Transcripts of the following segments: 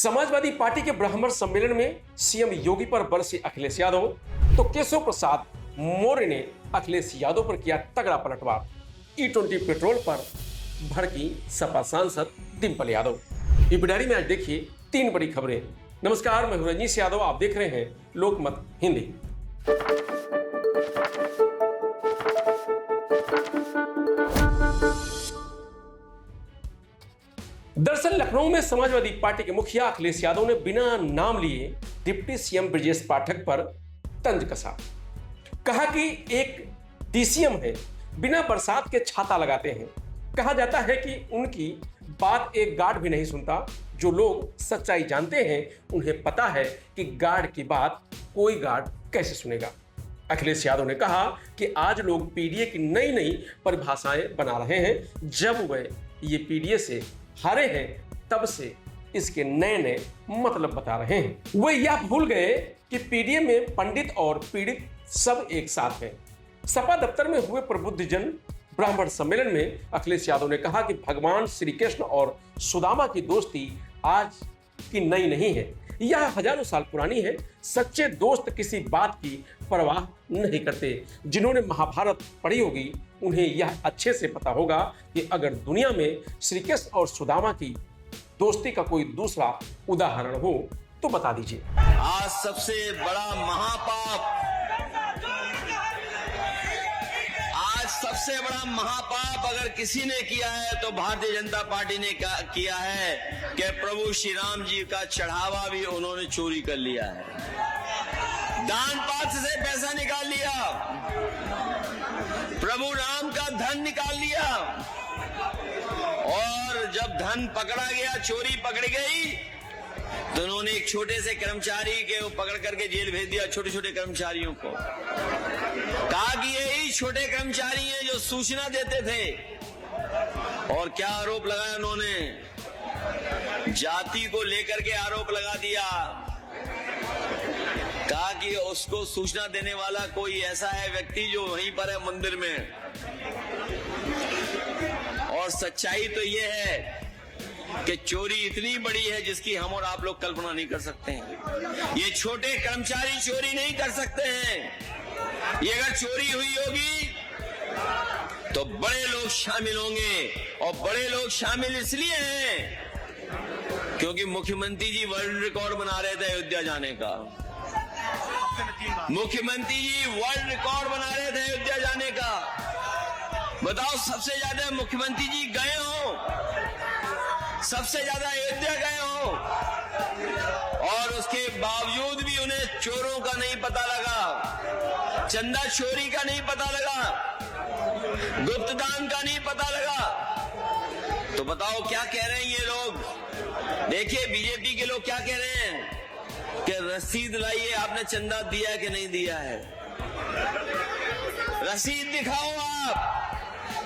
Samajwadi party के ब्राह्मण सम्मेलन में सीएम योगी पर बरसे अखिलेश यादव, तो केशव प्रसाद मौर्य ने अखिलेश यादव पर किया तगड़ा पलटवार। E20 पेट्रोल पर भड़की सपा सांसद डिंपल यादव। ईपीडायरी में आज देखिए 3 बड़ी खबरें। नमस्कार, मैं हूं रजनीश यादव, आप देख रहे हैं लोकमत हिंदी। दरअसल लखनऊ में समाजवादी पार्टी के मुखिया अखिलेश यादव ने बिना नाम लिए डिप्टी सीएम ब्रजेश पाठक पर तंज कसा। कहा कि एक डीसीएम है, बिना बरसात के छाता लगाते हैं। कहा जाता है कि उनकी बात एक गार्ड भी नहीं सुनता। जो लोग सच्चाई जानते हैं उन्हें पता है कि गार्ड की बात कोई गार्ड कैसे सुनेगा। अखिलेश यादव ने कहा कि आज लोग पीडीए की नई नई परिभाषाएं बना रहे हैं। जब वे ये पीडीए से हारे हैं तब से इसके नए नए मतलब बता रहे हैं। वे यह भूल गए कि पीडीए में पंडित और पीड़ित सब एक साथ हैं। सपा दफ्तर में हुए प्रबुद्धजन ब्राह्मण सम्मेलन में अखिलेश यादव ने कहा कि भगवान श्री कृष्ण और सुदामा की दोस्ती आज की नई नहीं है, यह हजारों साल पुरानी है। सच्चे दोस्त किसी बात की परवाह नहीं करते। जिन्होंने महाभारत पढ़ी होगी उन्हें यह अच्छे से पता होगा कि अगर दुनिया में श्री कृष्ण और सुदामा की दोस्ती का कोई दूसरा उदाहरण हो तो बता दीजिए। आज सबसे बड़ा महापाप, सबसे बड़ा महापाप अगर किसी ने किया है तो भारतीय जनता पार्टी ने किया है कि प्रभु श्री राम जी का चढ़ावा भी उन्होंने चोरी कर लिया है। दान पात्र से पैसा निकाल लिया, प्रभु राम का धन निकाल लिया, और जब धन पकड़ा गया, चोरी पकड़ गई, तो उन्होंने एक छोटे से कर्मचारी के पकड़ करके जेल भेज दिया। छोटे छोटे कर्मचारियों को कहा कि यही छोटे कर्मचारी हैं जो सूचना देते थे। और क्या आरोप लगाया उन्होंने? जाति को लेकर के आरोप लगा दिया। कहा कि उसको सूचना देने वाला कोई ऐसा है व्यक्ति जो वहीं पर है मंदिर में। और सच्चाई तो ये है कि चोरी इतनी बड़ी है जिसकी हम और आप लोग कल्पना नहीं कर सकते हैं। ये छोटे कर्मचारी चोरी नहीं कर सकते हैं। ये अगर चोरी हुई होगी तो बड़े लोग शामिल होंगे, और बड़े लोग शामिल इसलिए हैं क्योंकि मुख्यमंत्री जी वर्ल्ड रिकॉर्ड बना रहे थे अयोध्या जाने का। मुख्यमंत्री जी वर्ल्ड रिकॉर्ड बना रहे थे अयोध्या जाने का। बताओ, सबसे ज्यादा मुख्यमंत्री जी गए हो, सबसे ज्यादा अयोध्या गए हो, और उसके बावजूद भी उन्हें चोरों का नहीं पता लगा, चंदा चोरी का नहीं पता लगा, गुप्तदान का नहीं पता लगा। तो बताओ क्या कह रहे हैं ये लोग? देखिए बीजेपी के लोग क्या कह रहे हैं कि रसीद लाइए, आपने चंदा दिया है कि नहीं दिया है, रसीद दिखाओ आप।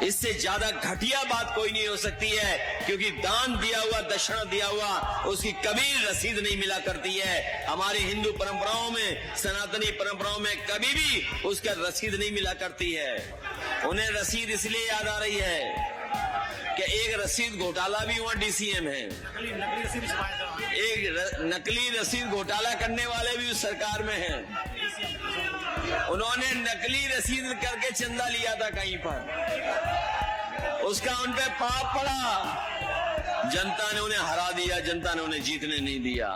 इससे ज्यादा घटिया बात कोई नहीं हो सकती है, क्योंकि दान दिया हुआ, दक्षिणा दिया हुआ, उसकी कभी रसीद नहीं मिला करती है। हमारी हिंदू परंपराओं में, सनातनी परंपराओं में कभी भी उसका रसीद नहीं मिला करती है। उन्हें रसीद इसलिए याद आ रही है कि एक रसीद घोटाला भी हुआ, डीसीएम है, एक नकली रसीद घोटाला करने वाले भी उस सरकार में हैं। उन्होंने नकली रसीद करके चंदा लिया था कहीं पर, उसका उन पे पाप पड़ा। जनता ने उन्हें हरा दिया, जनता ने उन्हें जीतने नहीं दिया।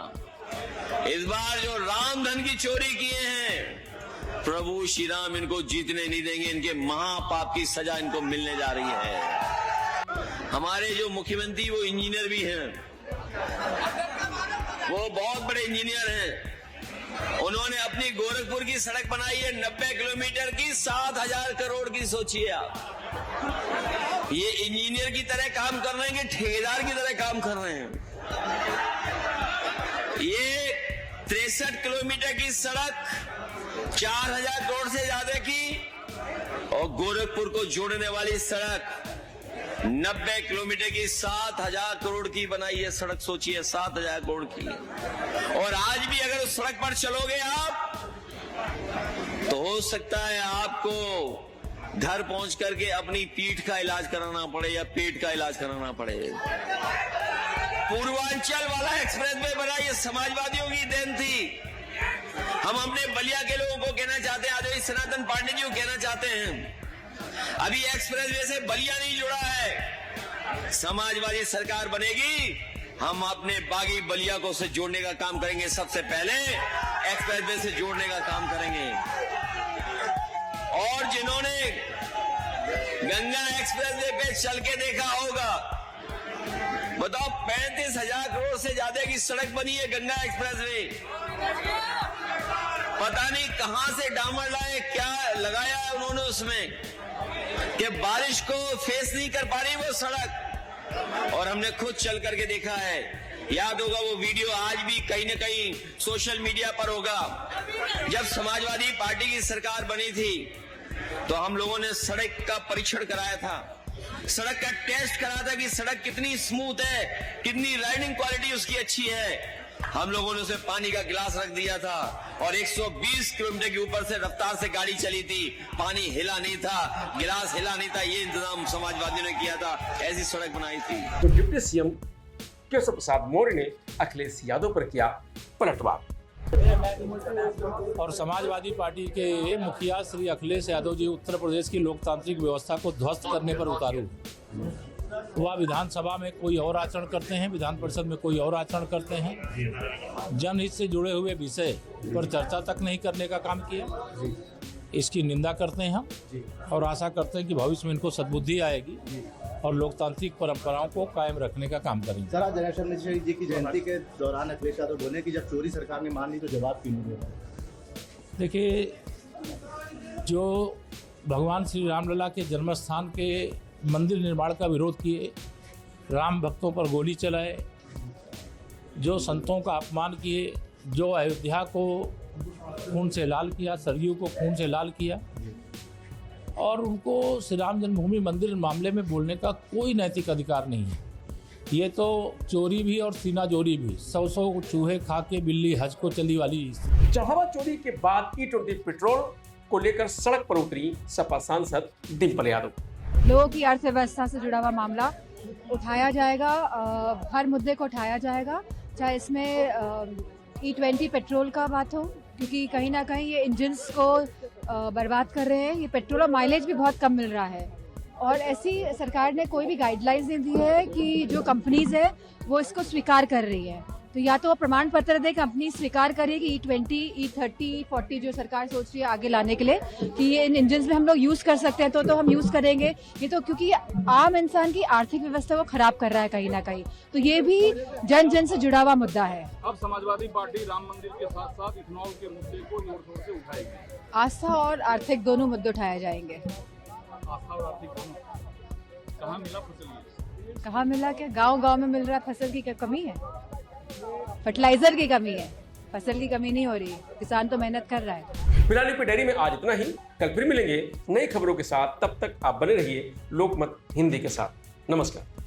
इस बार जो राम धन की चोरी किए हैं, प्रभु श्री राम इनको जीतने नहीं देंगे। इनके महापाप की सजा इनको मिलने जा रही है। हमारे जो मुख्यमंत्री वो इंजीनियर भी हैं, वो बहुत बड़े इंजीनियर हैं। उन्होंने अपनी गोरखपुर की सड़क बनाई है 90 किलोमीटर की, 7,000 करोड़ की। सोचिए आप, ये इंजीनियर की तरह काम कर रहे हैं कि ठेकेदार की तरह काम कर रहे हैं? ये 63 किलोमीटर की सड़क 4,000 करोड़ से ज्यादा की, और गोरखपुर को जोड़ने वाली सड़क 90 किलोमीटर की 7,000 करोड़ की बनाई है सड़क। सोचिए 7,000 करोड़ की। और आज भी अगर उस सड़क पर चलोगे आप, तो हो सकता है आपको घर पहुंच करके अपनी पीठ का इलाज कराना पड़े या पेट का इलाज कराना पड़े। पूर्वांचल वाला एक्सप्रेस वे बनाई समाजवादियों की देन थी। हम अपने बलिया के लोगों को कहना चाहते हैं, आदरणीय सनातन पांडे जी को कहना चाहते हैं, अभी एक्सप्रेस वे से बलिया नहीं जुड़ा है। समाजवादी सरकार बनेगी, हम अपने बागी बलिया को से जोड़ने का काम करेंगे। सबसे पहले एक्सप्रेस वे से जोड़ने का काम करेंगे। और जिन्होंने गंगा एक्सप्रेस वे पे चल के देखा होगा, बताओ 35,000 करोड़ से ज्यादा की सड़क बनी है गंगा एक्सप्रेस वे। पता नहीं कहां से डामर लाए, क्या लगाया है उन्होंने उसमें कि बारिश को फेस नहीं कर पा रही वो सड़क। और हमने खुद चल करके देखा है, याद होगा वो वीडियो आज भी कहीं न कहीं सोशल मीडिया पर होगा। जब समाजवादी पार्टी की सरकार बनी थी तो हम लोगों ने सड़क का परीक्षण कराया था, सड़क का टेस्ट कराया था कि सड़क कितनी स्मूथ है, कितनी राइडिंग क्वालिटी उसकी अच्छी है। हम लोगों ने उसे पानी का गिलास रख दिया था और 120 किलोमीटर के ऊपर से रफ्तार से गाड़ी चली थी, पानी हिला नहीं था, गिलास हिला नहीं था। ये इंतजाम समाजवादियों ने किया था, ऐसी सड़क बनाई थी। तो डिप्टी सीएम केशव प्रसाद मौर्य ने अखिलेश यादव पर किया पलटवार। और समाजवादी पार्टी के मुखिया श्री अखिलेश यादव जी उत्तर प्रदेश की लोकतांत्रिक व्यवस्था को ध्वस्त करने पर उतारू। वह विधानसभा में कोई और आचरण करते हैं, विधान परिषद में कोई और आचरण करते हैं, जनहित से जुड़े हुए विषय पर चर्चा तक नहीं करने का काम किया। इसकी निंदा करते हैं हम और आशा करते हैं कि भविष्य में इनको सद्बुद्धि आएगी और लोकतांत्रिक परंपराओं को कायम रखने का काम करेंगे। सर, आज जनेश्वर मिश्र जी की जयंती के दौरान अखिलेश यादव बोले कि जब चोरी सरकार ने मान ली तो जवाब क्यों नहीं दे रहा? देखिए, जो भगवान श्री रामलला के जन्मस्थान के मंदिर निर्माण का विरोध किए, राम भक्तों पर गोली चलाए, जो संतों का अपमान किए, जो अयोध्या को खून से लाल किया, सरयू को खून से लाल किया, और उनको श्री राम जन्मभूमि मंदिर मामले में बोलने का कोई नैतिक अधिकार नहीं है। ये तो चोरी भी और सीना जोरी भी, 100 चूहे खा के बिल्ली हज को चली वाली। चाहवा चोरी के बाद E20 पेट्रोल को लेकर सड़क पर उतरी सपा सांसद डिंपल यादव। लोगों की अर्थव्यवस्था से जुड़ा हुआ मामला उठाया जाएगा, हर मुद्दे को उठाया जाएगा, चाहे इसमें E20 पेट्रोल का बात हो, क्योंकि कहीं ना कहीं ये इंजन्स को बर्बाद कर रहे हैं। ये पेट्रोल और माइलेज भी बहुत कम मिल रहा है और ऐसी सरकार ने कोई भी गाइडलाइंस नहीं दी है कि जो कंपनीज है वो इसको स्वीकार कर रही है। तो या तो वो प्रमाण पत्र दे, कंपनी स्वीकार करेगी E20, E30, E40 जो सरकार सोच रही है आगे लाने के लिए कि ये इन इंजन्स में हम लोग यूज़ कर सकते हैं, तो हम यूज़ करेंगे। ये तो क्योंकि आम इंसान की आर्थिक व्यवस्था को खराब कर रहा है कहीं ना कहीं, तो ये भी जन जन से जुड़ा हुआ मुद्दा है। अब समाजवादी पार्टी राम मंदिर के साथ साथ इथेनॉल के मुद्दे को जोर शोर से उठाएगी। आस्था और आर्थिक दोनों मुद्दे उठाए जाएंगे। आस्था और आर्थिक दोनों कहाँ मिला फसल? कहाँ मिला क्या? गांव में मिल रहा है। फसल की क्या कमी है? फर्टिलाइजर की कमी है, फसल की कमी नहीं हो रही। किसान तो मेहनत कर रहा है। फिलहाल यूपी डायरी में आज इतना ही। कल फिर मिलेंगे नई खबरों के साथ। तब तक आप बने रहिए लोकमत हिंदी के साथ। नमस्कार।